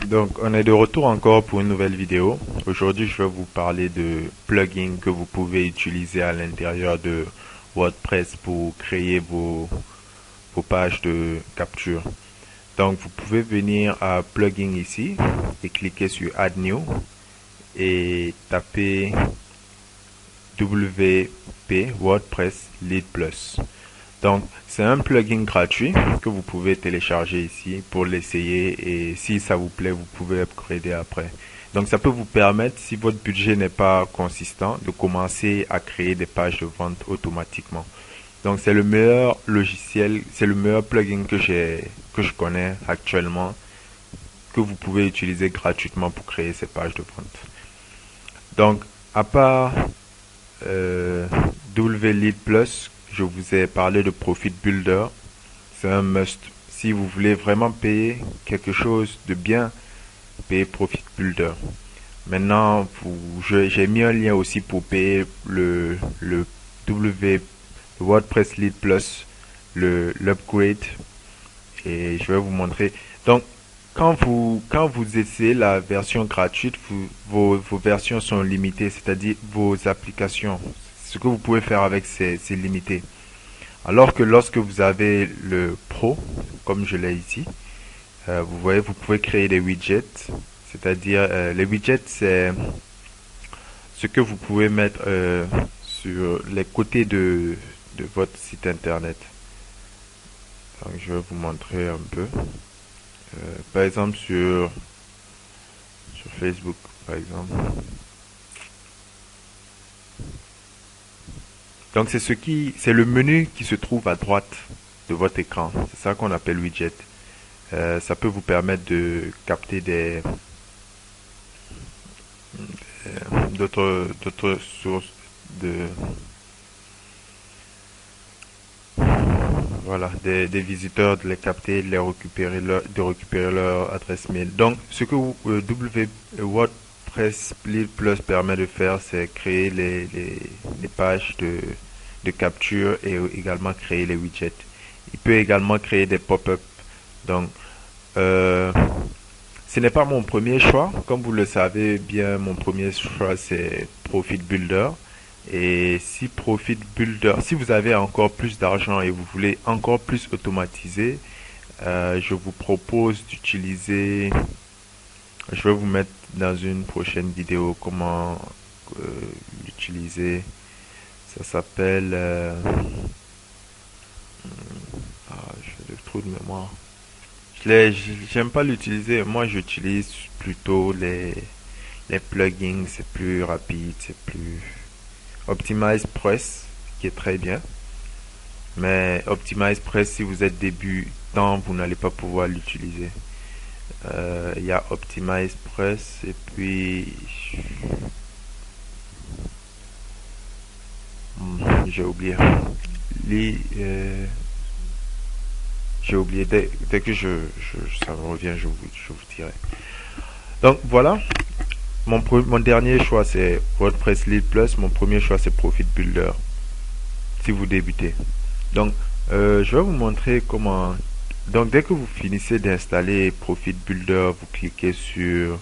Donc, on est de retour encore pour une nouvelle vidéo. Aujourd'hui, je vais vous parler de plugins que vous pouvez utiliser à l'intérieur de WordPress pour créer vos pages de capture. Donc, vous pouvez venir à Plugin ici et cliquer sur Add New et taper WP WordPress Lead Plus. Donc, c'est un plugin gratuit que vous pouvez télécharger ici pour l'essayer et si ça vous plaît, vous pouvez upgrader après. Donc, ça peut vous permettre, si votre budget n'est pas consistant, de commencer à créer des pages de vente automatiquement. Donc, c'est le meilleur logiciel, c'est le meilleur plugin que je connais actuellement, que vous pouvez utiliser gratuitement pour créer ces pages de vente. Donc, à part WLead Plus, je vous ai parlé de Profit Builder. C'est un must. Si vous voulez vraiment payer quelque chose de bien, payez Profit Builder. Maintenant, j'ai mis un lien aussi pour payer le WordPress Lead Plus, l'upgrade. Et je vais vous montrer. Donc, quand vous essayez la version gratuite, vos versions sont limitées, c'est-à-dire vos applications. Ce que vous pouvez faire avec c'est limité. Alors que lorsque vous avez le Pro, comme je l'ai ici, vous voyez, vous pouvez créer des widgets. C'est-à-dire, les widgets, c'est ce que vous pouvez mettre sur les côtés de votre site internet. Donc, je vais vous montrer un peu. Par exemple, sur Facebook, par exemple. Donc, c'est le menu qui se trouve à droite de votre écran. C'est ça qu'on appelle widget. Ça peut vous permettre de capter d'autres sources de, voilà, des visiteurs, de les capter, de récupérer leur adresse mail. Donc, ce que WordPress Lead Plus permet de faire, c'est créer les pages de capture et également créer les widgets. Il peut également créer des pop-up. Donc, euh, ce n'est pas mon premier choix. Comme vous le savez bien, mon premier choix, c'est Profit Builder. Et si vous avez encore plus d'argent et vous voulez encore plus automatiser, je vous propose d'utiliser, je vais vous mettre dans une prochaine vidéo comment l'utiliser. Ça s'appelle, j'ai le trou de mémoire. J'aime pas l'utiliser. Moi, j'utilise plutôt les plugins. C'est plus rapide, c'est plus Optimize Press, qui est très bien. Mais Optimize Press, si vous êtes débutant, vous n'allez pas pouvoir l'utiliser. Il y a Optimize Press et puis j'ai oublié. J'ai oublié. Dès que ça me revient, je vous dirai. Donc voilà. Mon dernier choix c'est WordPress Lead Plus. Mon premier choix c'est Profit Builder. Si vous débutez. Donc je vais vous montrer comment. Donc dès que vous finissez d'installer Profit Builder, vous cliquez sur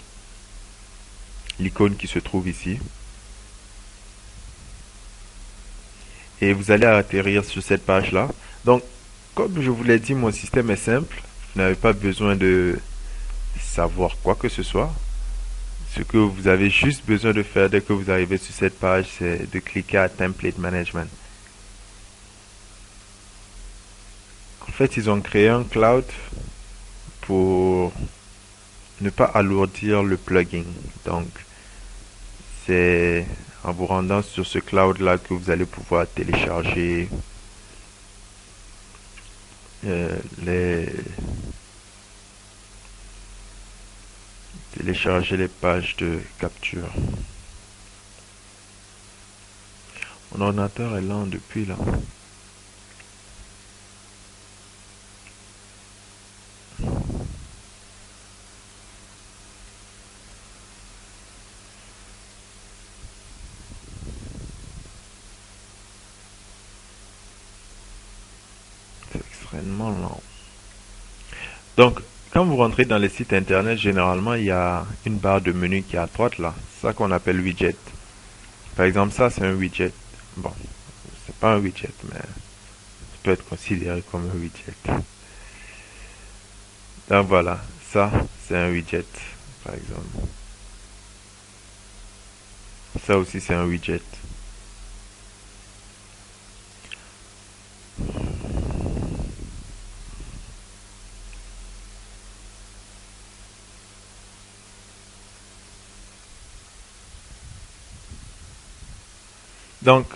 l'icône qui se trouve ici. Et vous allez atterrir sur cette page là. Donc comme je vous l'ai dit, mon système est simple. Vous n'avez pas besoin de savoir quoi que ce soit. Ce que vous avez juste besoin de faire dès que vous arrivez sur cette page, c'est de cliquer à Template Management. En fait, ils ont créé un cloud pour ne pas alourdir le plugin. Donc, c'est en vous rendant sur ce cloud-là que vous allez pouvoir télécharger les pages de capture. Mon ordinateur est lent depuis là. C'est extrêmement lent. Donc, quand vous rentrez dans les sites internet, généralement, il y a une barre de menu qui est à droite là. C'est ça qu'on appelle widget. Par exemple, ça, c'est un widget. Bon, c'est pas un widget, mais ça peut être considéré comme un widget. Donc voilà, ça, c'est un widget, par exemple. Ça aussi, c'est un widget. Donc,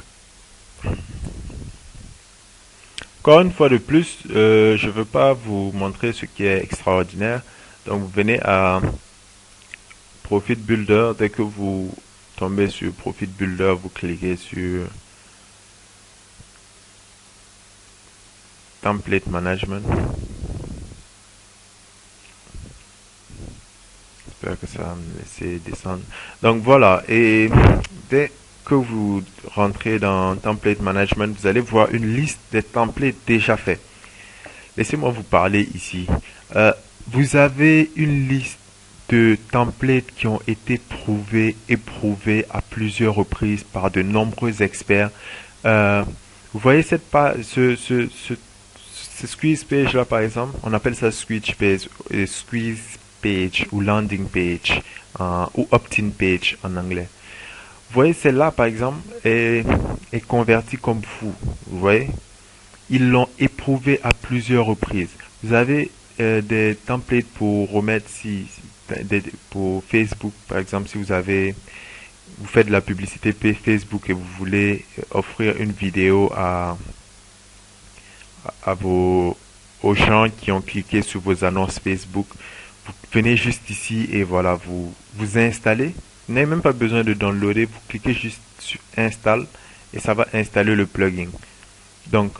encore une fois de plus, je ne veux pas vous montrer ce qui est extraordinaire. Donc, vous venez à Profit Builder. Dès que vous tombez sur Profit Builder, vous cliquez sur Template Management. J'espère que ça va me laisser descendre. Donc voilà, et dès que vous rentrez dans Template Management, vous allez voir une liste des templates déjà faits. Laissez-moi vous parler ici. Vous avez une liste de templates qui ont été éprouvés à plusieurs reprises par de nombreux experts. Vous voyez cette page, ce squeeze page là par exemple, on appelle ça squeeze page ou landing page ou opt-in page en anglais. Vous voyez celle-là par exemple est convertie comme fou. Vous voyez, ils l'ont éprouvé à plusieurs reprises. Vous avez des templates pour remettre pour Facebook par exemple, si vous faites de la publicité Facebook et vous voulez offrir une vidéo aux gens qui ont cliqué sur vos annonces Facebook, vous venez juste ici et voilà, vous installez. Vous n'avez même pas besoin de downloader, vous cliquez juste sur Install et ça va installer le plugin. Donc,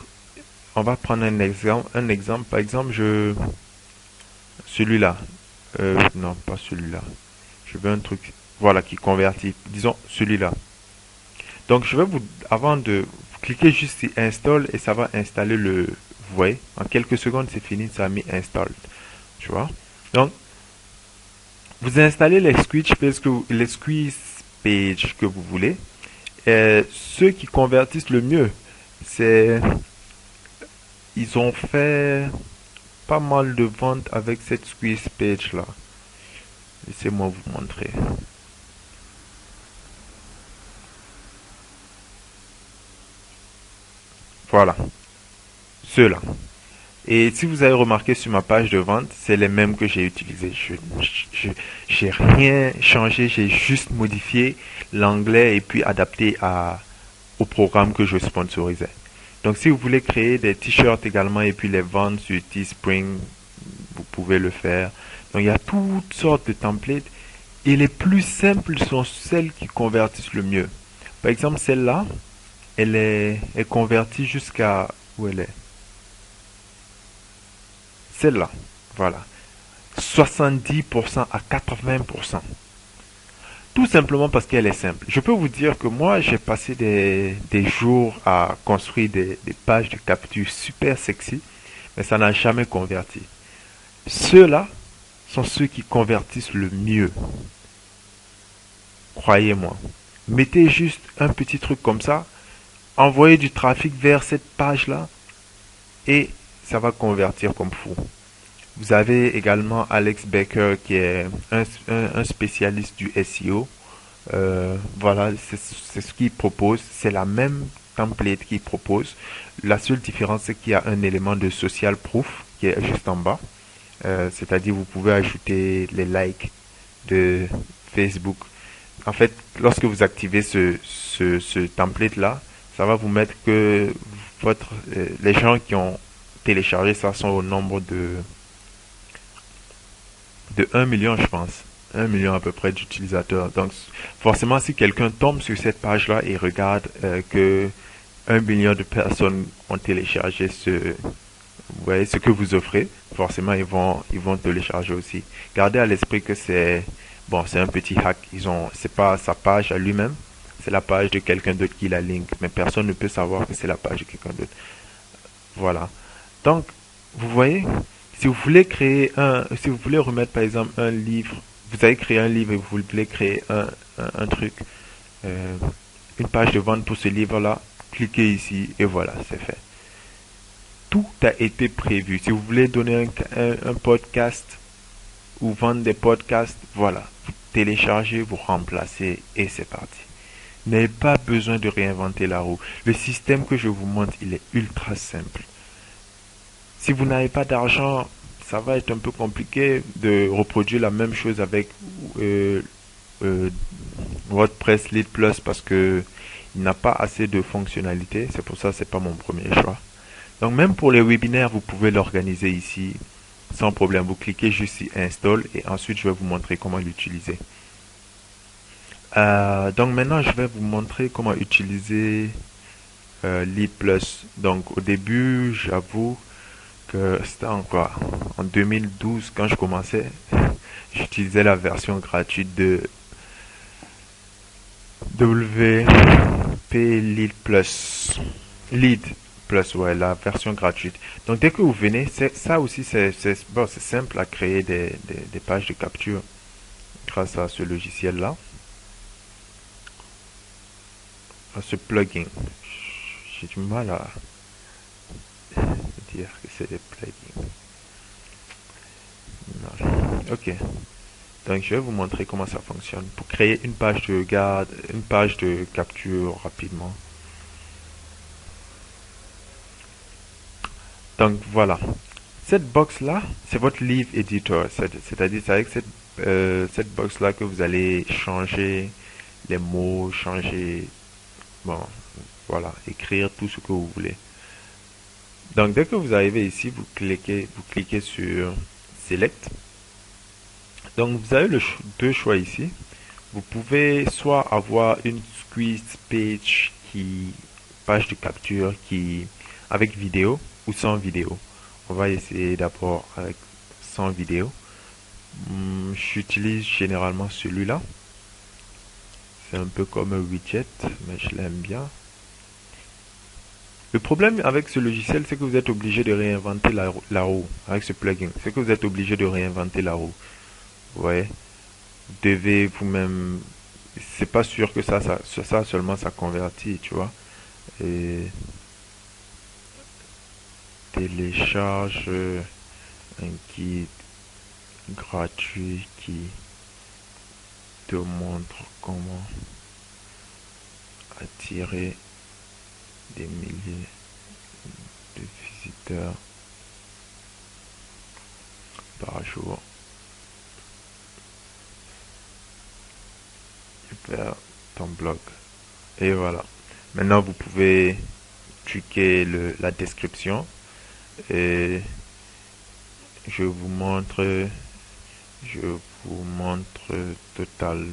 on va prendre un exemple. Par exemple, celui-là. Non, pas celui-là. Je veux un truc, voilà, qui convertit. Disons celui-là. Donc, avant de cliquer juste sur Install et ça va installer vous voyez, en quelques secondes, c'est fini, ça a mis Installed. Tu vois? Donc, vous installez les squeeze page que vous voulez. Et ceux qui convertissent le mieux, ils ont fait pas mal de ventes avec cette squeeze page là. Laissez-moi vous montrer. Voilà, ceux-là. Et si vous avez remarqué sur ma page de vente, c'est les mêmes que j'ai utilisés. J'ai rien changé, j'ai juste modifié l'anglais et puis adapté au programme que je sponsorisais. Donc si vous voulez créer des t-shirts également et puis les vendre sur Teespring, vous pouvez le faire. Donc il y a toutes sortes de templates et les plus simples sont celles qui convertissent le mieux. Par exemple, celle-là, elle convertie jusqu'à où elle est. Celle-là, voilà. 70% à 80%. Tout simplement parce qu'elle est simple. Je peux vous dire que moi, j'ai passé des jours à construire des pages de capture super sexy, mais ça n'a jamais converti. Ceux-là sont ceux qui convertissent le mieux. Croyez-moi. Mettez juste un petit truc comme ça, envoyez du trafic vers cette page-là et ça va convertir comme fou. Vous avez également Alex Baker qui est un spécialiste du SEO. Voilà, c'est ce qu'il propose. C'est la même template qu'il propose. La seule différence, c'est qu'il y a un élément de social proof qui est juste en bas. C'est-à-dire, vous pouvez ajouter les likes de Facebook. En fait, lorsque vous activez ce template-là, ça va vous mettre que les gens qui ont téléchargé ça sont au nombre de 1 million, je pense. 1 million à peu près d'utilisateurs. Donc, forcément, si quelqu'un tombe sur cette page-là et regarde que 1 million de personnes ont téléchargé vous voyez, ce que vous offrez, forcément, ils vont télécharger aussi. Gardez à l'esprit que c'est un petit hack. C'est pas sa page à lui-même, c'est la page de quelqu'un d'autre qui la link. Mais personne ne peut savoir que c'est la page de quelqu'un d'autre. Voilà. Donc, vous voyez, Si vous voulez créer si vous voulez remettre par exemple un livre, vous avez créé un livre et vous voulez créer un truc, euh, une page de vente pour ce livre-là, cliquez ici et voilà, c'est fait. Tout a été prévu. Si vous voulez donner un podcast ou vendre des podcasts, voilà, vous téléchargez, vous remplacez et c'est parti. Vous n'avez pas besoin de réinventer la roue. Le système que je vous montre, il est ultra simple. Si vous n'avez pas d'argent, ça va être un peu compliqué de reproduire la même chose avec euh, euh, WordPress Lead Plus parce que il n'a pas assez de fonctionnalités. C'est pour ça que c'est pas mon premier choix. Donc même pour les webinaires, vous pouvez l'organiser ici sans problème. Vous cliquez juste ici Install et ensuite je vais vous montrer comment l'utiliser. Donc maintenant je vais vous montrer comment utiliser Lead Plus. Donc au début, j'avoue que c'était encore en 2012 quand je commençais, j'utilisais la version gratuite de WP Lead Plus. Lead Plus, ouais, la version gratuite. Donc dès que vous venez, ça aussi bon, c'est simple à créer des pages de capture grâce à ce logiciel-là, à ce plugin. J'ai du mal à dire que c'est des plugins. Non. Ok. Donc je vais vous montrer comment ça fonctionne pour créer une page de garde, une page de capture rapidement. Donc voilà. Cette box-là, c'est votre livre editor. C'est-à-dire, c'est avec cette box-là que vous allez changer les mots, changer, bon, voilà, écrire tout ce que vous voulez. Donc dès que vous arrivez ici, vous cliquez sur Select. Donc vous avez deux choix ici. Vous pouvez soit avoir une squeeze page de capture avec vidéo ou sans vidéo. On va essayer d'abord avec sans vidéo. J'utilise généralement celui-là. C'est un peu comme un widget, mais je l'aime bien. Le problème avec ce logiciel, c'est que vous êtes obligé de réinventer la roue avec ce plugin. C'est que vous êtes obligé de réinventer la roue. Vous voyez, vous devez vous-même. C'est pas sûr que ça seulement ça convertit, tu vois. Et télécharge un guide gratuit qui te montre comment attirer des milliers de visiteurs par jour vers ton blog. Et voilà. Maintenant, vous pouvez checker la description et je vous montre total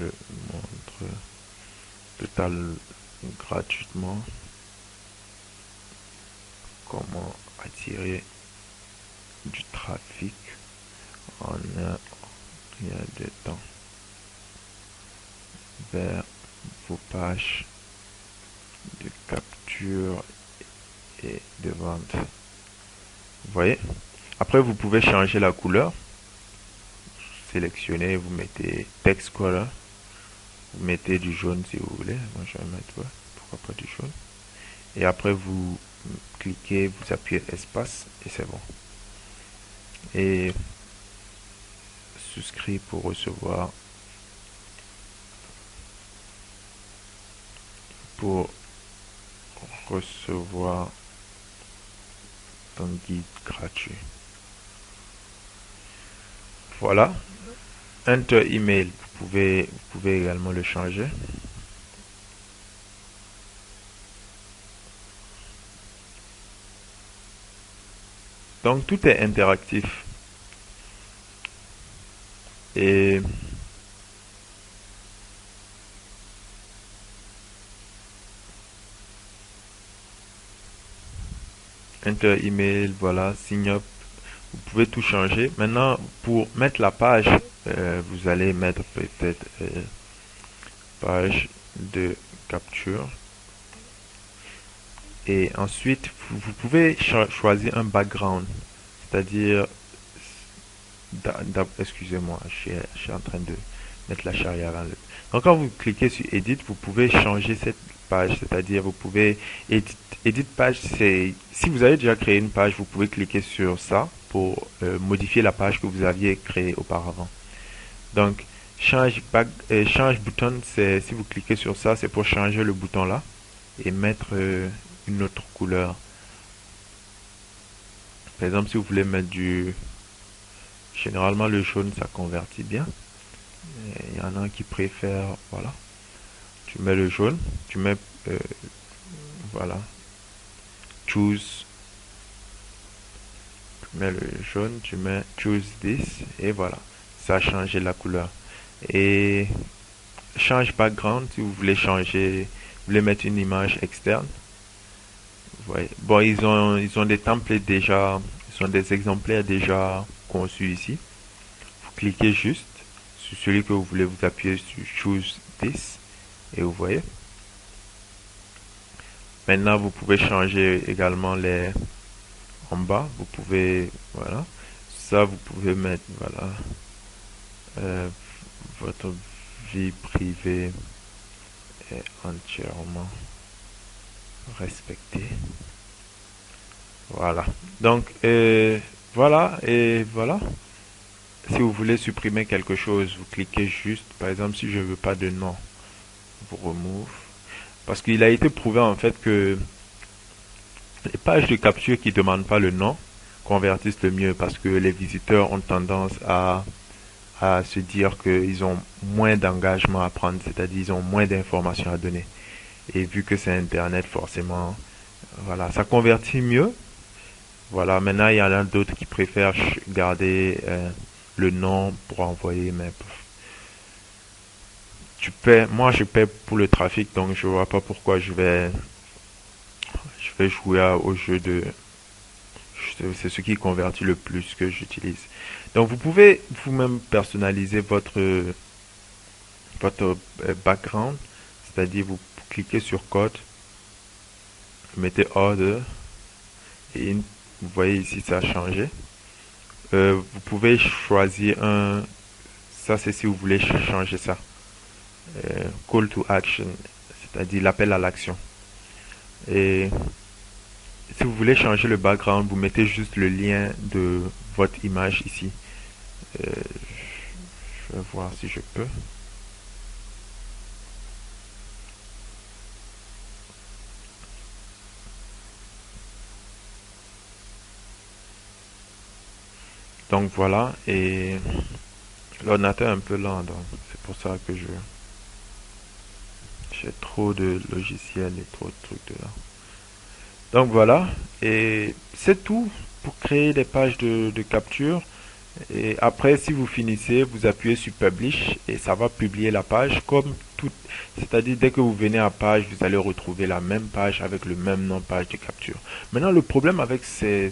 montre total gratuitement comment attirer du trafic en un rien de temps vers vos pages de capture et de vente. Vous voyez? Après, vous pouvez changer la couleur. Sélectionnez, vous mettez text color. Vous mettez du jaune si vous voulez. Moi, je vais mettre, ouais, pourquoi pas du jaune. Et après, vous cliquez, vous appuyez espace et c'est bon. Et souscrit pour recevoir ton guide gratuit. Voilà. Enter email, vous pouvez également le changer. Donc tout est interactif. Et enter email, voilà, sign up. Vous pouvez tout changer. Maintenant, pour mettre la page, vous allez mettre peut-être page de capture. Et ensuite, vous pouvez choisir un background. C'est-à-dire, excusez-moi, je suis en train de mettre la charrière avant le. Donc quand vous cliquez sur Edit, vous pouvez changer cette page, c'est-à-dire vous pouvez edit page, c'est si vous avez déjà créé une page, vous pouvez cliquer sur ça pour modifier la page que vous aviez créée auparavant. Donc change button, c'est si vous cliquez sur ça, c'est pour changer le bouton là et mettre une autre couleur. Par exemple, si vous voulez mettre du généralement le jaune, ça convertit bien. Il y en a qui préfèrent, voilà. Tu mets le jaune, tu mets, voilà, choose, tu mets le jaune, tu mets choose this, et voilà, ça a changé la couleur. Et change background si vous voulez changer, vous voulez mettre une image externe. Ouais. Bon, ils ont des templates déjà, ils ont des exemplaires déjà conçus ici. Vous cliquez juste sur celui que vous voulez, vous appuyez sur choose this, et vous voyez. Maintenant, vous pouvez changer également les en bas. Vous pouvez, voilà, ça vous pouvez mettre, voilà, euh, votre vie privée est entièrement respectée. Voilà. Donc, voilà, et voilà. Si vous voulez supprimer quelque chose, vous cliquez juste, par exemple, si je veux pas de nom, vous remove. Parce qu'il a été prouvé en fait que les pages de capture qui ne demandent pas le nom convertissent le mieux parce que les visiteurs ont tendance à se dire qu'ils ont moins d'engagement à prendre, c'est-à-dire ils ont moins d'informations à donner. Et vu que c'est Internet, forcément, voilà, ça convertit mieux. Voilà, maintenant il y en a d'autres qui préfèrent garder le nom pour envoyer, mais tu paies, moi je paie pour le trafic, donc je vois pas pourquoi je vais jouer au jeu de. C'est ce qui convertit le plus que j'utilise. Donc vous pouvez vous-même personnaliser votre background, c'est-à-dire vous cliquez sur code, vous mettez order et vous voyez ici ça a changé. Vous pouvez choisir ça c'est si vous voulez changer ça. Call to action, c'est-à-dire l'appel à l'action. Et si vous voulez changer le background, vous mettez juste le lien de votre image ici. Euh, je vais voir si je peux. Donc voilà, et l'ordinateur est un peu lent, donc c'est pour ça que j'ai trop de logiciels et trop de trucs dedans. Donc voilà, et c'est tout pour créer des pages de capture. Et après, si vous finissez, vous appuyez sur Publish et ça va publier la page comme tout. C'est-à-dire, dès que vous venez à page, vous allez retrouver la même page avec le même nom page de capture. Maintenant, le problème avec ce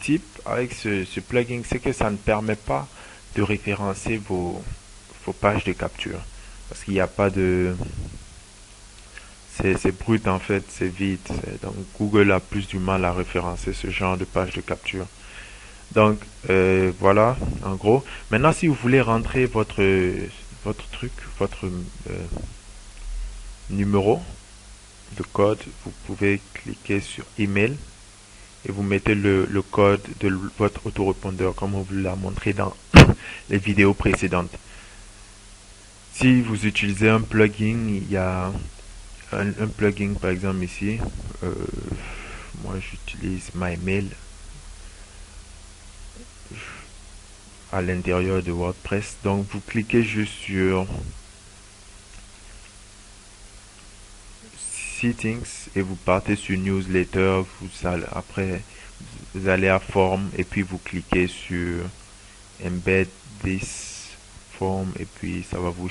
type, avec ce plugin, c'est que ça ne permet pas de référencer vos pages de capture. Parce qu'il n'y a pas de. C'est brut en fait, c'est vide. Donc, Google a plus du mal à référencer ce genre de page de capture. Donc voilà, en gros. Maintenant, si vous voulez rentrer votre truc, votre numéro de code, vous pouvez cliquer sur email et vous mettez le code de votre autorépondeur comme on vous l'a montré dans les vidéos précédentes. Si vous utilisez un plugin, il y a un plugin par exemple ici. Euh, Moi, j'utilise MyMail à l'intérieur de WordPress. Donc vous cliquez juste sur Settings et vous partez sur Newsletter. Après vous allez à Form et puis vous cliquez sur Embed this form et puis ça va vous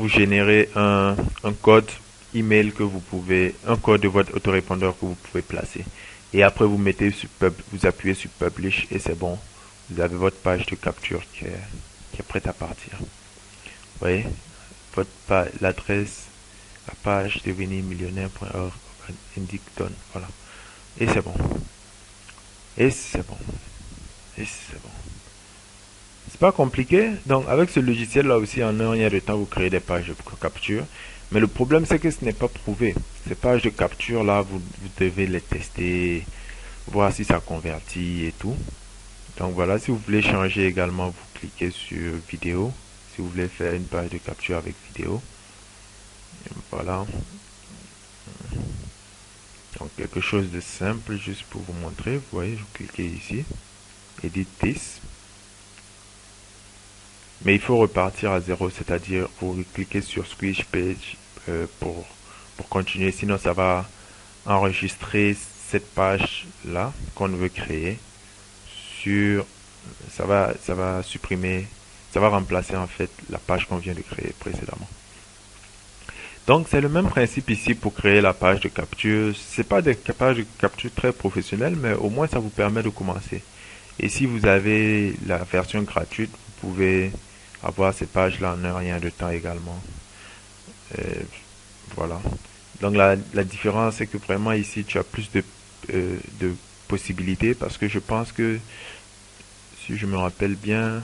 générer un code email que vous pouvez, un code de votre autorépondeur que vous pouvez placer. Et après vous mettez vous appuyez sur Publish et c'est bon. Vous avez votre page de capture qui est prête à partir. Vous voyez, l'adresse, la page devenirmillionnaire.org indique donne. Voilà. Et c'est bon. Et c'est bon. Et c'est bon. C'est pas compliqué. Donc, avec ce logiciel-là aussi, en un rien de temps, vous créez des pages de capture. Mais le problème, c'est que ce n'est pas prouvé. Ces pages de capture-là, vous devez les tester, voir si ça convertit et tout. Donc voilà, si vous voulez changer également, vous cliquez sur vidéo. Si vous voulez faire une page de capture avec vidéo. Voilà. Donc quelque chose de simple, juste pour vous montrer. Vous voyez, vous cliquez ici. Edit this. Mais il faut repartir à zéro, c'est-à-dire vous cliquez sur Switch Page pour continuer. Sinon, ça va enregistrer cette page-là qu'on veut créer sur... ça va supprimer, ça va remplacer en fait la page qu'on vient de créer précédemment. Donc, c'est le même principe ici pour créer la page de capture. C'est pas des pages de capture très professionnelles, mais au moins ça vous permet de commencer. Et si vous avez la version gratuite, vous pouvez avoir ces pages-là en un rien de temps également. Euh, voilà. Donc la différence, c'est que vraiment ici, tu as plus de possibilités parce que je pense que, si je me rappelle bien,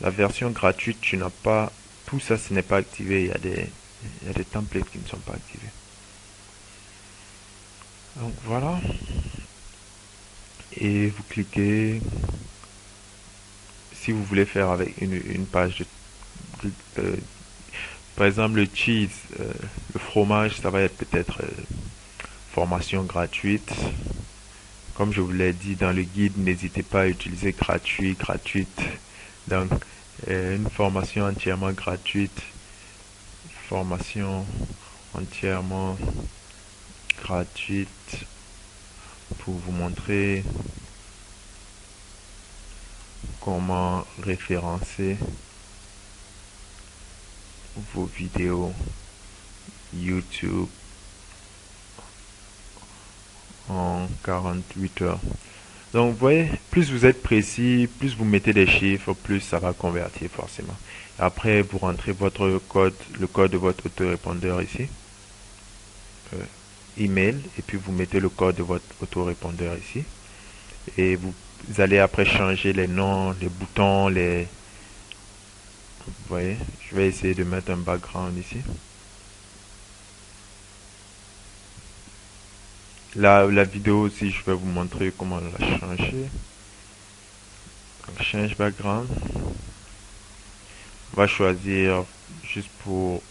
la version gratuite, tu n'as pas, tout ça, ce n'est pas activé. Il y a des templates qui ne sont pas activés. Donc voilà. Et vous cliquez, si vous voulez faire avec une page de par exemple, le cheese, le fromage, ça va être peut-être formation gratuite. Comme je vous l'ai dit dans le guide, n'hésitez pas à utiliser gratuit, gratuite. Donc, une formation entièrement gratuite. Formation entièrement gratuite pour vous montrer comment référencer vos vidéos YouTube en 48 heures. Donc, vous voyez, plus vous êtes précis, plus vous mettez des chiffres, plus ça va convertir forcément. Après, vous rentrez votre code, le code de votre autorépondeur ici, email, et puis vous mettez le code de votre autorépondeur ici. Et vous allez après changer les noms, les boutons, les... Vous voyez, je vais essayer de mettre un background ici. Là, la vidéo aussi, je vais vous montrer comment la changer. Donc, change background. On va choisir juste pour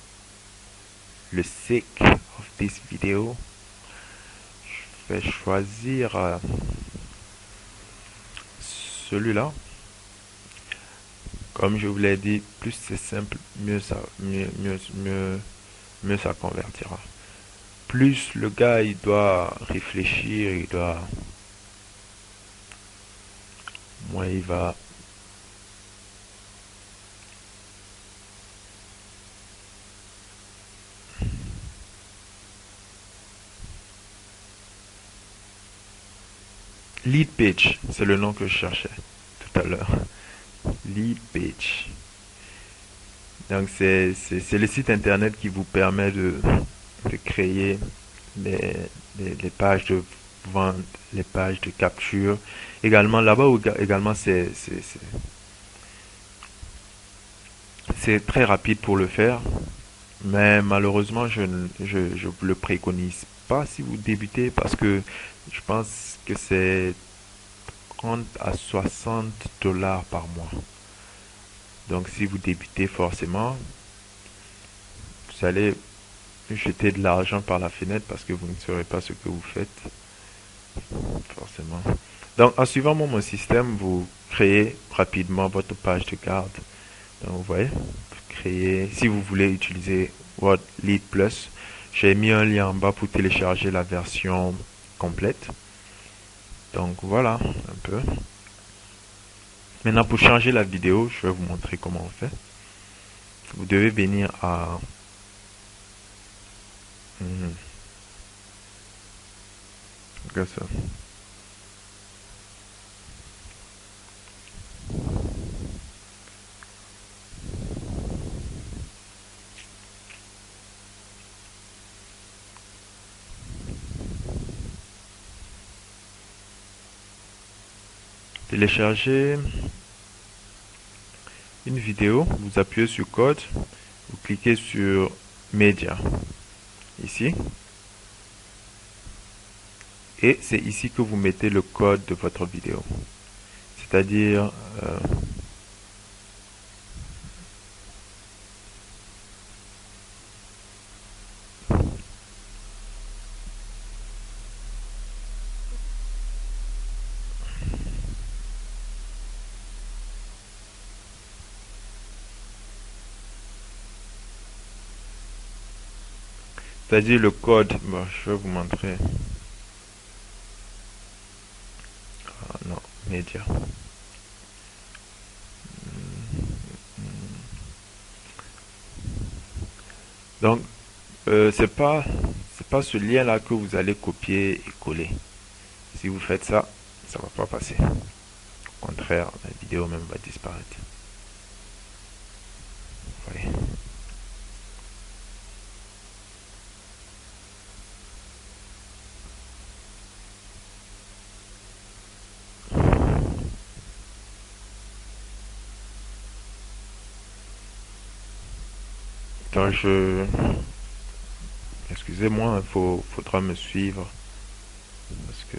le sake of this video. Je vais choisir celui-là. Comme je vous l'ai dit, plus c'est simple, mieux ça convertira. Plus le gars il doit réfléchir, moins il va lead page, c'est le nom que je cherchais tout à l'heure. Lead page. Donc c'est le site internet qui vous permet de créer les pages de vente, les pages de capture. Également là-bas également c'est très rapide pour le faire, mais malheureusement je vous le préconise pas si vous débutez parce que je pense que c'est 30 à 60 dollars par mois. Donc si vous débutez forcément, vous allez jeter de l'argent par la fenêtre parce que vous ne saurez pas ce que vous faites. Forcément. Donc en suivant mon système, vous créez rapidement votre page de garde. Donc vous voyez, créer, si vous voulez utiliser Word Lead Plus, j'ai mis un lien en bas pour télécharger la version complète. Donc voilà un peu. Maintenant pour changer la vidéo, je vais vous montrer comment on fait. Vous devez venir à Regarde ça. télécharger une vidéo, vous appuyez sur code, vous cliquez sur média ici et c'est ici que vous mettez le code de votre vidéo, c'est-à-dire le code. Bon, je vais vous montrer. Ah, non, média. Donc c'est pas ce lien là que vous allez copier et coller. Si vous faites ça, ça va pas passer. Au contraire, la vidéo même va disparaître. Vous voyez. Donc excusez-moi, faudra me suivre parce que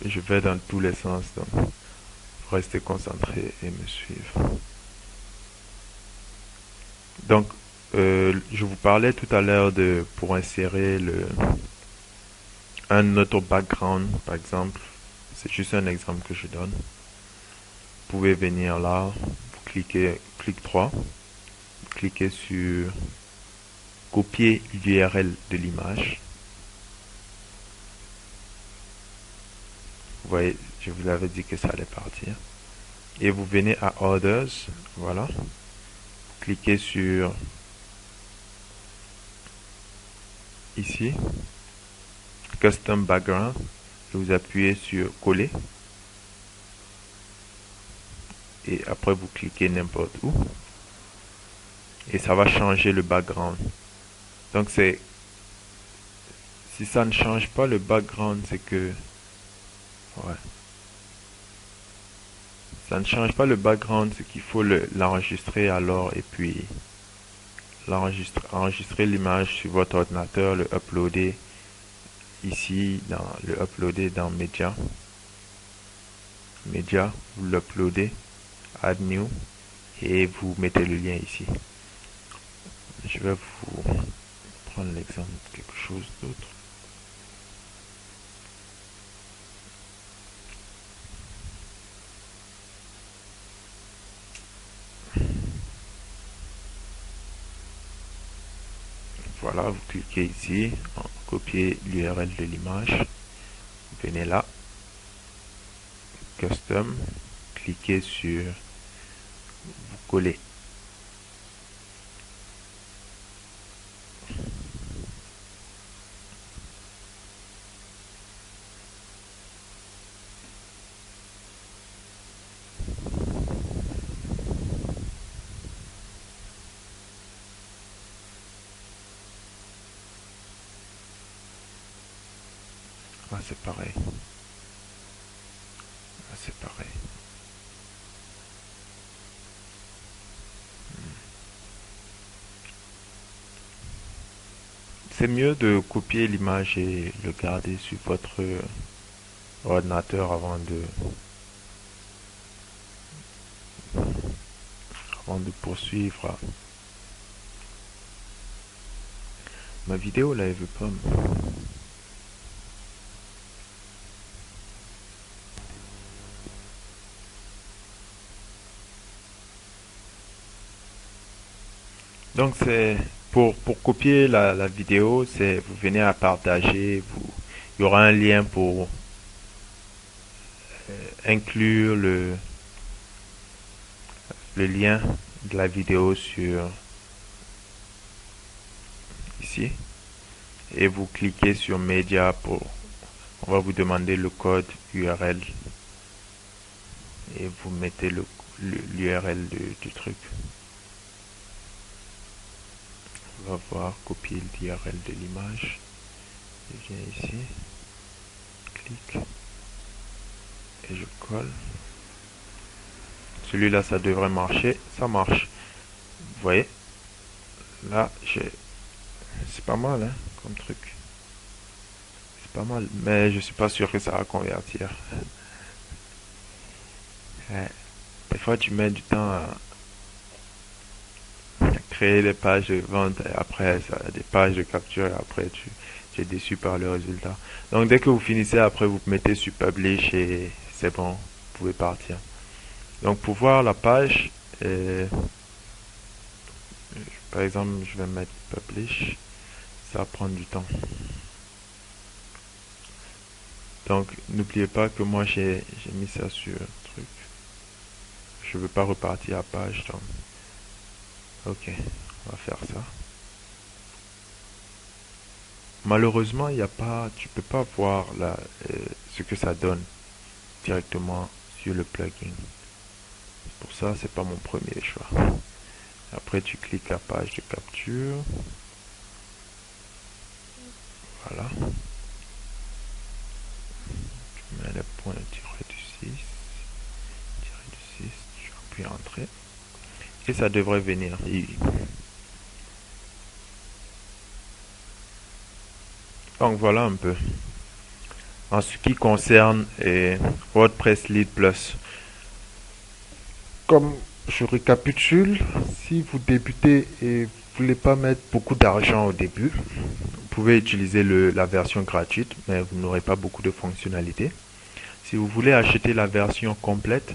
je vais dans tous les sens, donc faut rester concentré et me suivre. Donc je vous parlais tout à l'heure de pour insérer un autre background, par exemple. C'est juste un exemple que je donne. Vous pouvez venir là, vous cliquez clic droit, vous cliquez sur copier l'URL de l'image. Vous voyez, je vous avais dit que ça allait partir. Et vous venez à Others, voilà. Vous cliquez sur ici, Custom Background, et vous appuyez sur Coller. Et après vous cliquez n'importe où. Et ça va changer le background. Donc si ça ne change pas le background, c'est que ouais. Ça ne change pas le background, c'est qu'il faut l'enregistrer alors et puis enregistrer l'image sur votre ordinateur, le uploader ici, le uploader dans Media. Media, vous l'uploadez, Add New et vous mettez le lien ici. Je vais vous prendre l'exemple de quelque chose d'autre. Voilà, vous cliquez ici, copiez l'URL de l'image, venez là, Custom, cliquez sur, vous collez. Ah, c'est pareil. Ah, c'est pareil. C'est mieux de copier l'image et le garder sur votre ordinateur avant de poursuivre. Ma vidéo là, elle veut pas. Donc c'est pour copier la vidéo, c'est vous venez à partager, il y aura un lien pour inclure le lien de la vidéo sur ici et vous cliquez sur média on va vous demander le code URL et vous mettez l'URL du truc. On va voir copier l'URL de l'image. Je viens ici, clique et je colle. Celui-là, ça devrait marcher. Ça marche. Vous voyez? Là, c'est pas mal, hein, comme truc. C'est pas mal. Mais je suis pas sûr que ça va convertir. Ouais. Des fois, tu mets du temps à créer des pages de vente et après, ça, des pages de capture et après, tu es déçu par le résultat. Donc, dès que vous finissez, après, vous mettez sur Publish et c'est bon. Vous pouvez partir. Donc, pour voir la page, par exemple, je vais mettre Publish. Ça va prendre du temps. Donc, n'oubliez pas que moi, j'ai mis ça sur un truc. Je veux pas repartir à page. Donc, ok, on va faire ça. Malheureusement, il y a pas, tu peux pas voir ce que ça donne directement sur le plugin. Pour ça, c'est pas mon premier choix. Après, tu cliques la page de capture. Voilà. Tu mets le point tiré du 6. Tiré du 6, tu appuies Entrée. Et ça devrait venir. Donc voilà un peu. En ce qui concerne WordPress Lead Plus. Comme je récapitule, si vous débutez et vous voulez pas mettre beaucoup d'argent au début, vous pouvez utiliser la version gratuite, mais vous n'aurez pas beaucoup de fonctionnalités. Si vous voulez acheter la version complète,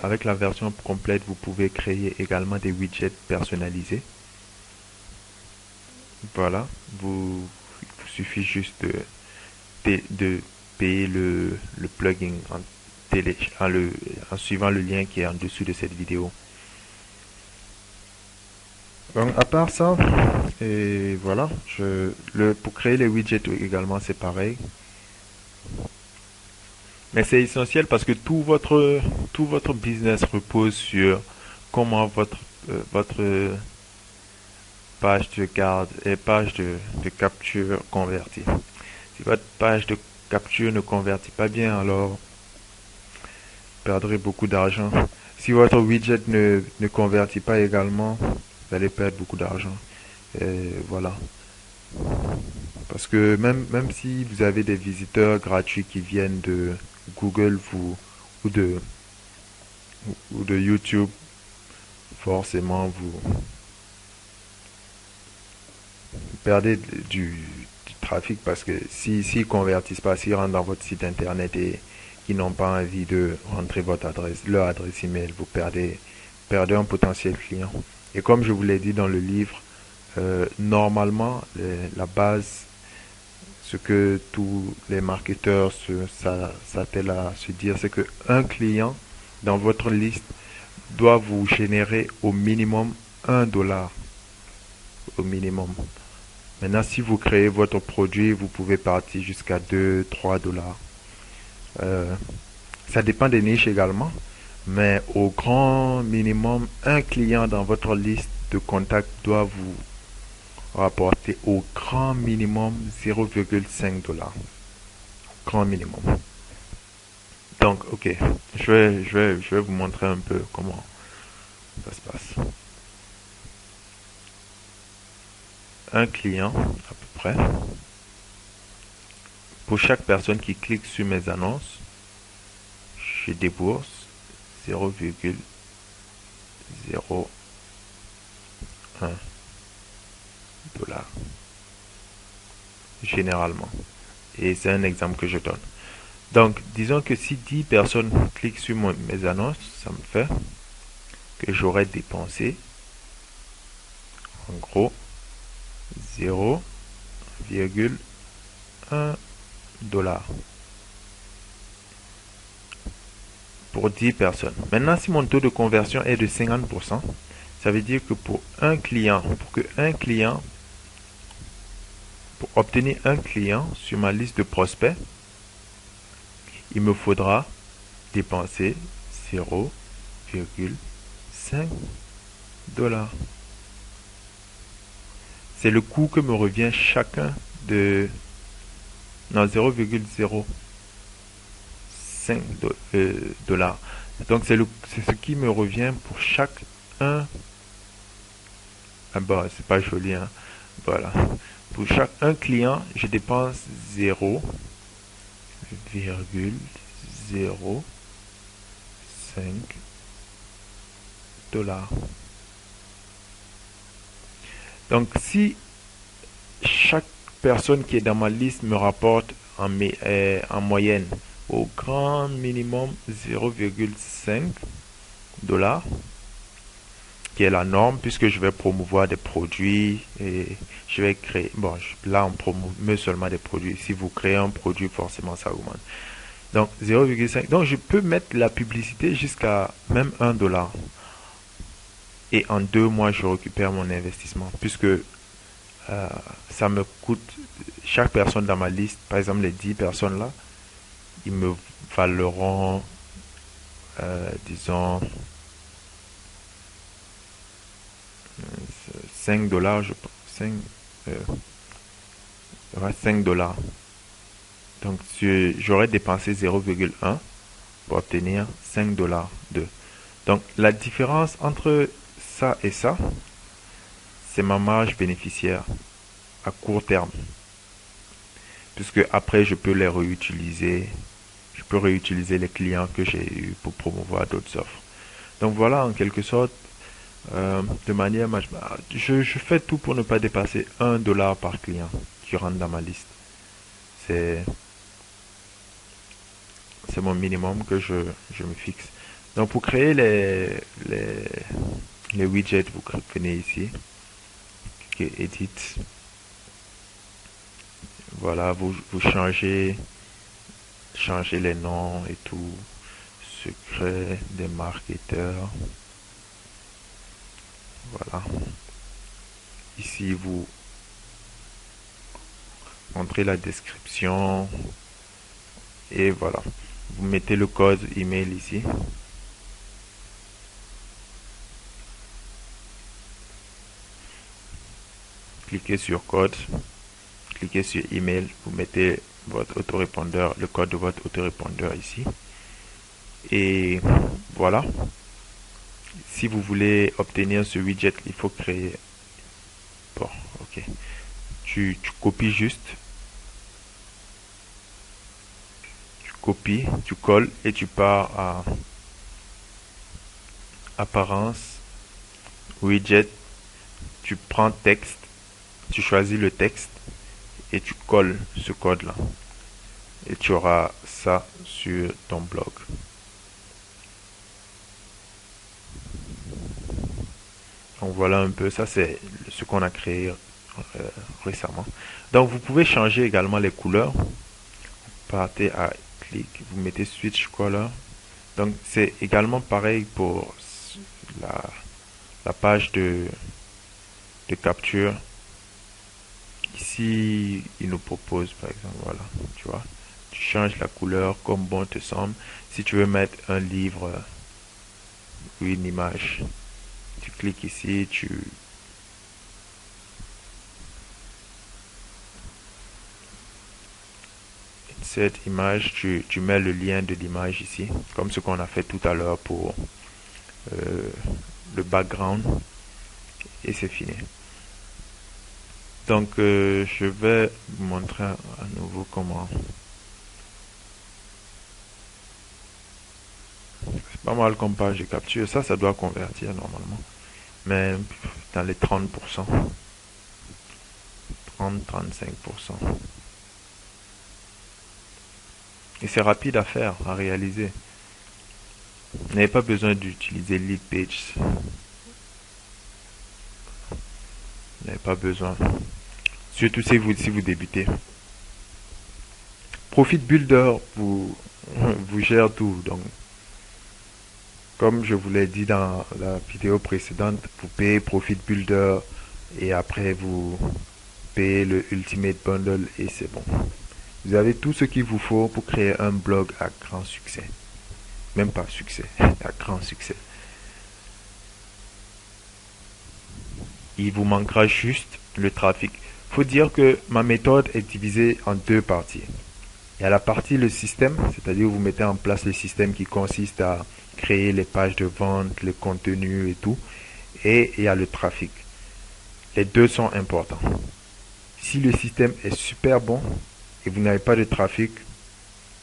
avec la version complète, vous pouvez créer également des widgets personnalisés. Voilà, il vous suffit juste de payer le plugin en suivant le lien qui est en dessous de cette vidéo. Donc, à part ça, et voilà, pour créer les widgets également, c'est pareil. Mais c'est essentiel parce que tout votre business repose sur comment votre page de garde et page de capture convertit. Si votre page de capture ne convertit pas bien, alors vous perdrez beaucoup d'argent. Si votre widget ne convertit pas également, vous allez perdre beaucoup d'argent. Et voilà. Parce que même si vous avez des visiteurs gratuits qui viennent de Google ou de, ou de YouTube, forcément vous perdez du trafic parce que s'ils ne convertissent pas, s'ils rentrent dans votre site internet et qu'ils n'ont pas envie de rentrer leur adresse email, vous perdez un potentiel client. Et comme je vous l'ai dit dans le livre, normalement, la base, ce que tous les marketeurs s'attellent à se dire, c'est que un client dans votre liste doit vous générer au minimum $1. Au minimum. Maintenant, si vous créez votre produit, vous pouvez partir jusqu'à 2-3 $. Ça dépend des niches également, mais au grand minimum, un client dans votre liste de contacts doit vous rapporter au grand minimum 0,5 $. Grand minimum. Donc, ok, je vais vous montrer un peu comment ça se passe. Un client, à peu près. Pour chaque personne qui clique sur mes annonces, je débourse 0,01 $. Généralement. Et c'est un exemple que je donne. Donc, disons que si 10 personnes cliquent sur mes annonces, ça me fait que j'aurais dépensé, en gros, 0,1 $. Pour 10 personnes. Maintenant, si mon taux de conversion est de 50%, ça veut dire que pour obtenir un client sur ma liste de prospects, il me faudra dépenser 0,5 $. C'est le coût que me revient chacun de... Non, 0,0. $5. Donc c'est ce qui me revient pour chaque un. Ah bah, c'est pas joli, hein. Voilà. Pour chaque un client, je dépense 0,05 $. Donc si chaque personne qui est dans ma liste me rapporte en moyenne au grand minimum 0,5 $, qui est la norme, puisque je vais promouvoir des produits et je vais créer. Bon, là, on promeut seulement des produits. Si vous créez un produit, forcément, ça augmente. Donc, 0,5. Donc, je peux mettre la publicité jusqu'à même 1 $. Et en 2 mois, je récupère mon investissement, puisque ça me coûte, chaque personne dans ma liste, par exemple les 10 personnes là, ils me valeront, disons, 5 $, je pense. 5 $. Donc, j'aurais dépensé 0,1 pour obtenir 5 $ de. Donc, la différence entre ça et ça, c'est ma marge bénéficiaire à court terme. Puisque après, je peux les réutiliser. Je peux réutiliser les clients que j'ai eus pour promouvoir d'autres offres. Donc, voilà, en quelque sorte, de manière, je fais tout pour ne pas dépasser 1 $ par client qui rentre dans ma liste. C'est c'est mon minimum que je me fixe. Donc pour créer les widgets, vous venez ici, Edit. Voilà, vous changez les noms et tout. Secret des marketeurs. Voilà. Ici, vous entrez la description. Et voilà. Vous mettez le code email ici. Cliquez sur code. Cliquez sur email. Vous mettez votre autorépondeur, le code de votre autorépondeur ici. Et voilà. Si vous voulez obtenir ce widget, il faut créer. Bon, ok. Tu copies juste. Tu copies, tu colles et tu pars à apparence, widget. Tu prends texte. Tu choisis le texte et tu colles ce code-là. Et tu auras ça sur ton blog. Donc voilà un peu, ça c'est ce qu'on a créé récemment. Donc vous pouvez changer également les couleurs. Vous partez à clic, vous mettez switch color. Donc c'est également pareil pour la page de capture. Ici, il nous propose par exemple, voilà, tu vois, tu changes la couleur comme bon te semble. Si tu veux mettre un livre ou une image, tu cliques ici, cette image, tu mets le lien de l'image ici, comme ce qu'on a fait tout à l'heure pour le background, et c'est fini. Donc je vais vous montrer à nouveau comment. C'est pas mal comme page de capture, ça doit convertir normalement, mais dans les 30%, 30-35%. Et c'est rapide à faire, à réaliser. Vous n'avez pas besoin d'utiliser lead page. Vous n'avez pas besoin. Surtout si vous débutez. Profit Builder vous gère tout. Donc, comme je vous l'ai dit dans la vidéo précédente, vous payez Profit Builder et après vous payez le Ultimate Bundle et c'est bon. Vous avez tout ce qu'il vous faut pour créer un blog à grand succès. Même pas succès, à grand succès. Il vous manquera juste le trafic. Faut dire que ma méthode est divisée en deux parties. Il y a la partie le système, c'est-à-dire vous mettez en place le système qui consiste à créer les pages de vente, les contenus et tout. Et il y a le trafic. Les deux sont importants. Si le système est super bon et vous n'avez pas de trafic,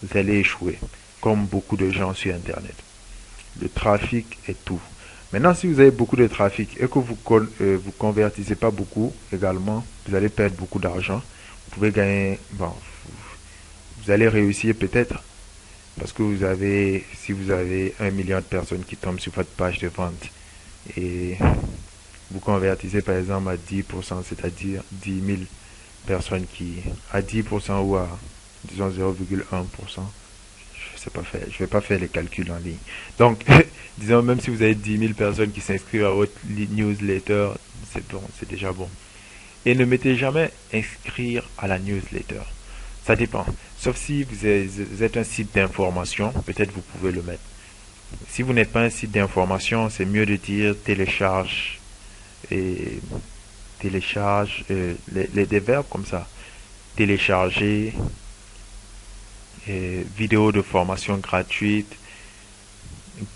vous allez échouer, comme beaucoup de gens sur Internet. Le trafic est tout. Maintenant, si vous avez beaucoup de trafic et que vous convertissez pas beaucoup également, vous allez perdre beaucoup d'argent. Vous pouvez gagner, bon, vous allez réussir peut-être parce que si vous avez 1 million de personnes qui tombent sur votre page de vente et vous convertissez par exemple à 10%, c'est-à-dire 10 000 personnes à 10% ou à, disons, 0,1%, je vais pas faire les calculs en ligne. Donc, disons, même si vous avez 10 000 personnes qui s'inscrivent à votre newsletter, c'est bon, c'est déjà bon. Et ne mettez jamais inscrire à la newsletter. Ça dépend. Sauf si vous êtes un site d'information, peut-être vous pouvez le mettre. Si vous n'êtes pas un site d'information, c'est mieux de dire et des verbes comme ça. Télécharger, vidéos de formation gratuite,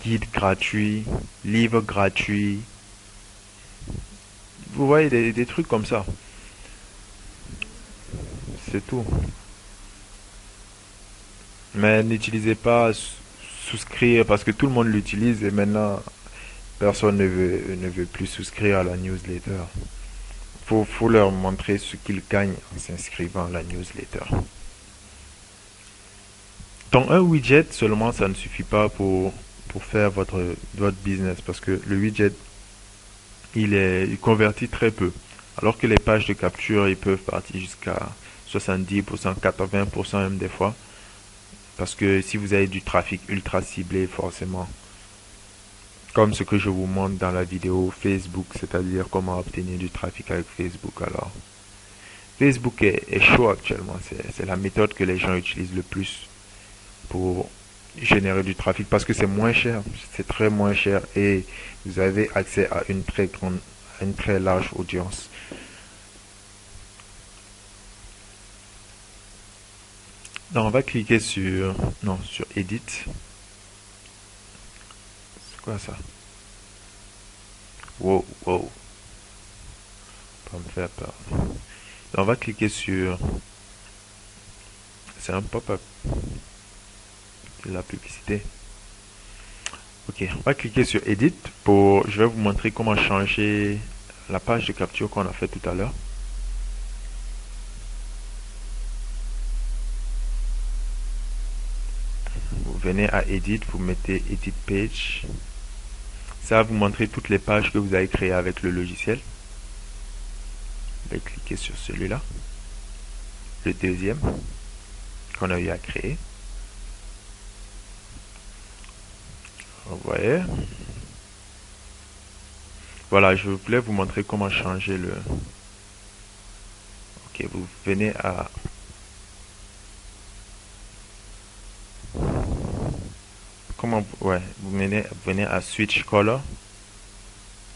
guide gratuit, livre gratuit. Vous voyez des trucs comme ça. C'est tout. Mais n'utilisez pas souscrire parce que tout le monde l'utilise et maintenant personne ne veut plus souscrire à la newsletter. Faut leur montrer ce qu'ils gagnent en s'inscrivant à la newsletter. Donc un widget seulement, ça ne suffit pas pour faire votre business parce que le widget, il convertit très peu. Alors que les pages de capture, ils peuvent partir jusqu'à 70%, 80% même des fois. Parce que si vous avez du trafic ultra ciblé, forcément, comme ce que je vous montre dans la vidéo Facebook, c'est-à-dire comment obtenir du trafic avec Facebook. Alors, Facebook est chaud actuellement. C'est la méthode que les gens utilisent le plus pour générer du trafic parce que c'est moins cher. C'est très moins cher et vous avez accès à une très large audience. Donc, on va cliquer sur Edit. C'est quoi ça? Wow, wow. Pas me faire peur. Donc, on va cliquer sur. C'est un pop-up. De la publicité. Ok, on va cliquer sur Edit je vais vous montrer comment changer la page de capture qu'on a fait tout à l'heure. Vous venez à Edit, vous mettez Edit Page. Ça va vous montrer toutes les pages que vous avez créées avec le logiciel. Je vais cliquer sur celui-là. Le deuxième qu'on a eu à créer. Vous voyez. Voilà, je voulais vous montrer comment changer le... Ok, vous venez à... Ouais, vous venez à Switch Color.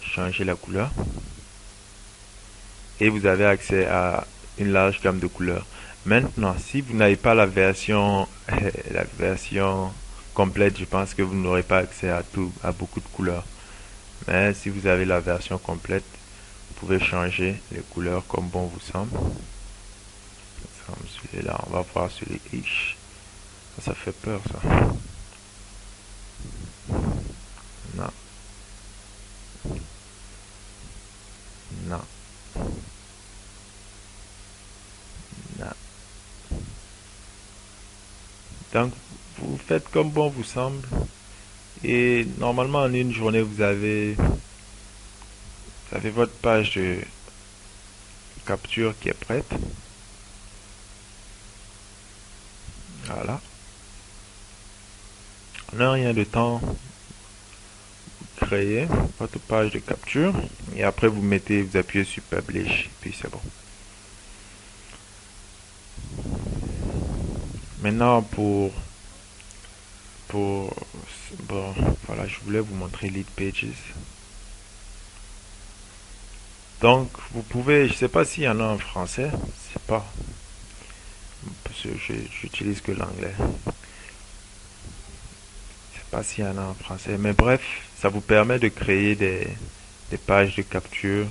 Changer la couleur. Et vous avez accès à une large gamme de couleurs. Maintenant, si vous n'avez pas la version complète, je pense que vous n'aurez pas accès à beaucoup de couleurs. Mais si vous avez la version complète, vous pouvez changer les couleurs comme bon vous semble. Celui-là, on va voir celui-là. Ça fait peur, ça. Non. Non. Non. Donc, vous faites comme bon vous semble. Et normalement, en une journée, vous avez votre page de capture qui est prête. Voilà. En un rien de temps, vous créez votre page de capture. Et après, vous appuyez sur Publish. Puis c'est bon. Maintenant, bon, voilà, je voulais vous montrer Lead Pages. Donc, vous pouvez, je sais pas s'il y en a en français, je sais pas. parce que j'utilise que l'anglais. Je sais pas s'il y en a en français, mais bref, ça vous permet de créer des pages de capture,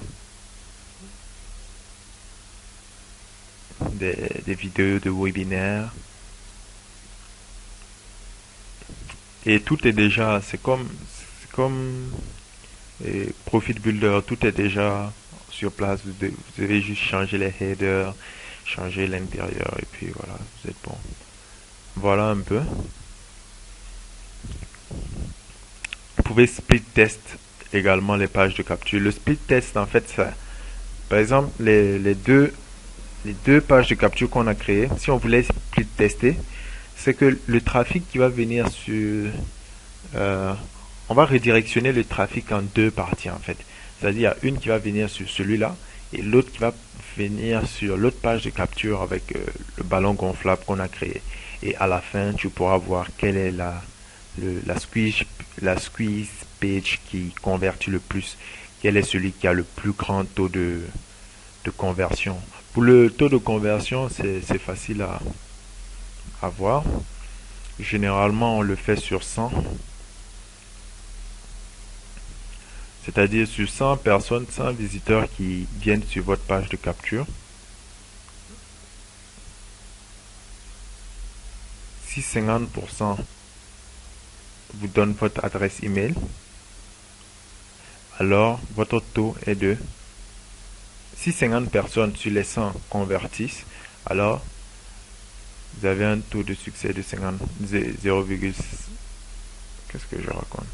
des vidéos de webinaires, et tout est déjà, c'est comme Profit Builder, tout est déjà sur place. Vous devez juste changer les headers, changer l'intérieur, et puis voilà, vous êtes bon. Voilà un peu. Vous pouvez split test également les pages de capture. Le split test, en fait, ça, par exemple, les deux pages de capture qu'on a créées, si on voulait split tester, c'est que le trafic qui va venir sur... euh, on va redirectionner le trafic en deux parties, en fait. C'est-à-dire, il y a une qui va venir sur celui-là et l'autre qui va venir sur l'autre page de capture avec le ballon gonflable qu'on a créé. Et à la fin, tu pourras voir quelle est la squeeze page qui convertit le plus. Quel est celui qui a le plus grand taux de conversion. Pour le taux de conversion, c'est facile à voir. Généralement, on le fait sur 100. C'est-à-dire sur 100 personnes, 100 visiteurs qui viennent sur votre page de capture. Si 50% vous donne votre adresse email, alors votre taux est de... Si 50 personnes sur les 100 convertissent, alors vous avez un taux de succès de 50, 0, qu'est-ce que je raconte?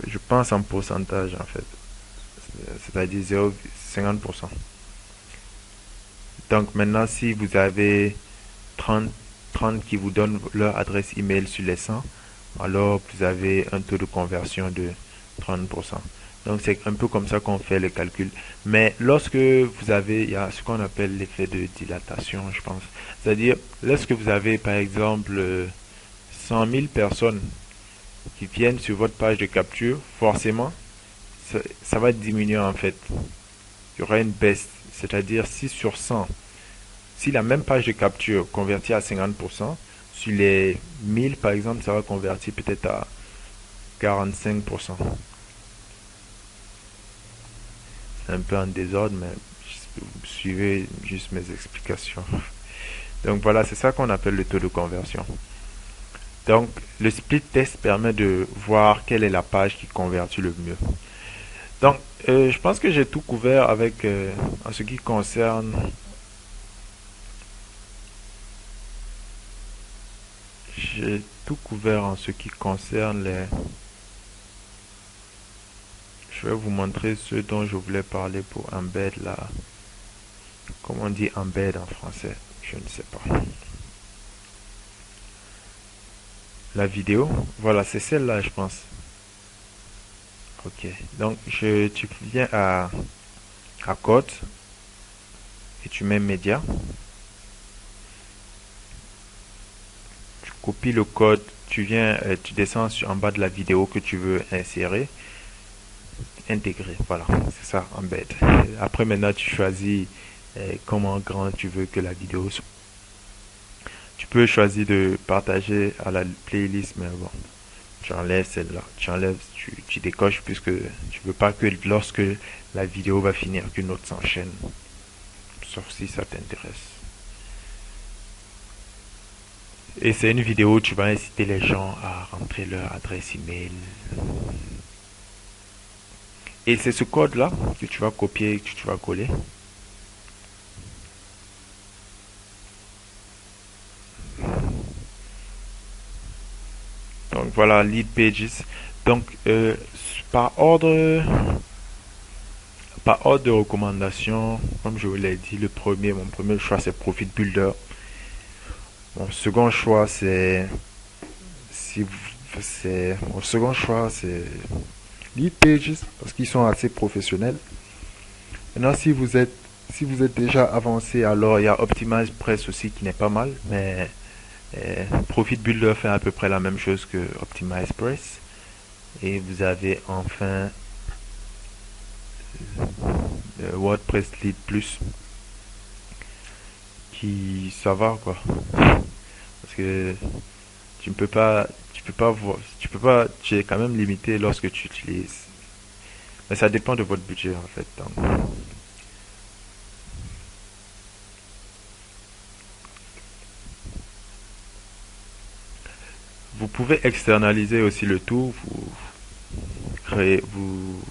Je pense en pourcentage en fait, c'est-à-dire 0,50%. Donc maintenant, si vous avez 30 qui vous donnent leur adresse email sur les 100, alors vous avez un taux de conversion de 30%. Donc c'est un peu comme ça qu'on fait le calcul. Mais lorsque vous avez, il y a ce qu'on appelle l'effet de dilatation, je pense. C'est-à-dire, lorsque vous avez par exemple 100 000 personnes qui viennent sur votre page de capture, forcément, ça va diminuer en fait. Il y aura une baisse. C'est-à-dire 6 sur 100. Si la même page de capture convertit à 50%, sur les 1000 par exemple, ça va convertir peut-être à 45%. C'est un peu en désordre, mais vous suivez juste mes explications. Donc voilà, c'est ça qu'on appelle le taux de conversion. Donc le split test permet de voir quelle est la page qui convertit le mieux. Donc je pense que j'ai tout couvert avec en ce qui concerne... J'ai tout couvert en ce qui concerne les... Je vais vous montrer ce dont je voulais parler pour embed là. Comment on dit embed en français? Je ne sais pas. La vidéo, voilà, c'est celle-là, je pense. Ok, donc tu viens à code et tu mets média. Tu copies le code, tu viens, tu descends en bas de la vidéo que tu veux insérer, intégrer. Voilà, c'est ça, embed. Après, maintenant, tu choisis comment grand tu veux que la vidéo soit. Tu peux choisir de partager à la playlist, mais bon, tu enlèves celle-là. Tu décoches puisque tu veux pas que lorsque la vidéo va finir, qu'une autre s'enchaîne. Sauf si ça t'intéresse. Et c'est une vidéo où tu vas inciter les gens à rentrer leur adresse email. Et c'est ce code-là que tu vas copier et que tu vas coller. Donc voilà, lead pages. Donc par ordre de recommandation, comme je vous l'ai dit, mon premier choix c'est Profit Builder. Mon second choix c'est mon second choix c'est Lead Pages parce qu'ils sont assez professionnels. Maintenant si vous êtes déjà avancé, alors il y a Optimize Press aussi qui n'est pas mal, mais Profit Builder fait à peu près la même chose que Optimize Press. Et vous avez enfin WordPress Lead Plus puis ça va quoi. Parce que tu peux pas voir, tu es quand même limité lorsque tu utilises. Mais ça dépend de votre budget en fait. Donc, vous pouvez externaliser aussi le tout. Vous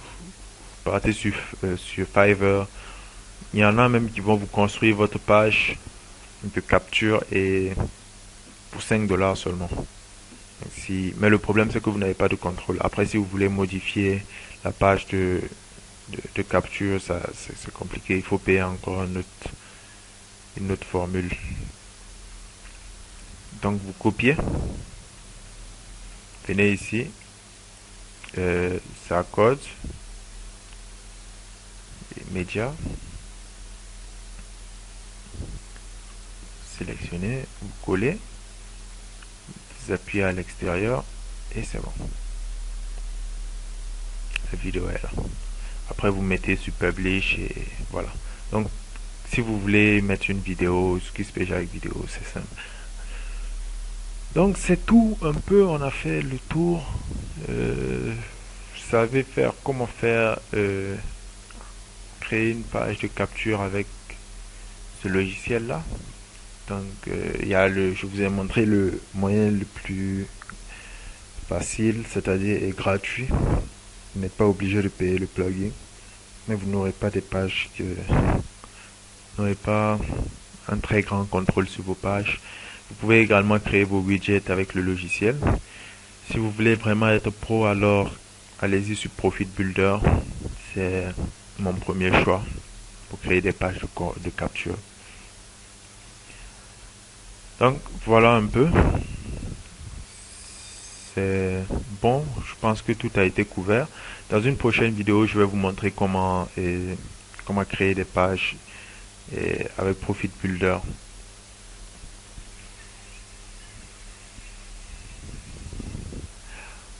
partez sur Fiverr. Il y en a même qui vont vous construire votre page de capture et pour 5 dollars seulement. Mais le problème c'est que vous n'avez pas de contrôle. Après, si vous voulez modifier la page de capture, ça c'est compliqué. Il faut payer encore une autre formule. Donc vous copiez, venez ici, ça code, médias, sélectionnez, vous collez, vous appuyez à l'extérieur et c'est bon. La vidéo est là. Après vous mettez sur Publish et voilà. Donc si vous voulez mettre une vidéo, ce qui se fait avec vidéo, c'est simple. Donc c'est tout un peu, on a fait le tour. Vous savez faire comment faire créer une page de capture avec ce logiciel là. Donc je vous ai montré le moyen le plus facile, c'est-à-dire et gratuit. Vous n'êtes pas obligé de payer le plugin, mais vous n'aurez pas des pages que vous n'aurez pas un très grand contrôle sur vos pages. Vous pouvez également créer vos widgets avec le logiciel. Si vous voulez vraiment être pro, alors allez-y sur Profit Builder. C'est mon premier choix pour créer des pages de capture. Donc voilà un peu. C'est bon, je pense que tout a été couvert. Dans une prochaine vidéo, je vais vous montrer comment créer des pages avec Profit Builder.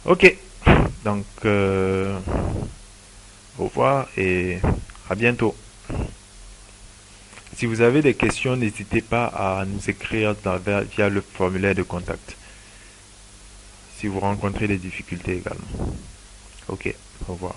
Ok, donc au revoir et à bientôt. Si vous avez des questions, n'hésitez pas à nous écrire via le formulaire de contact. Si vous rencontrez des difficultés également. Ok, au revoir.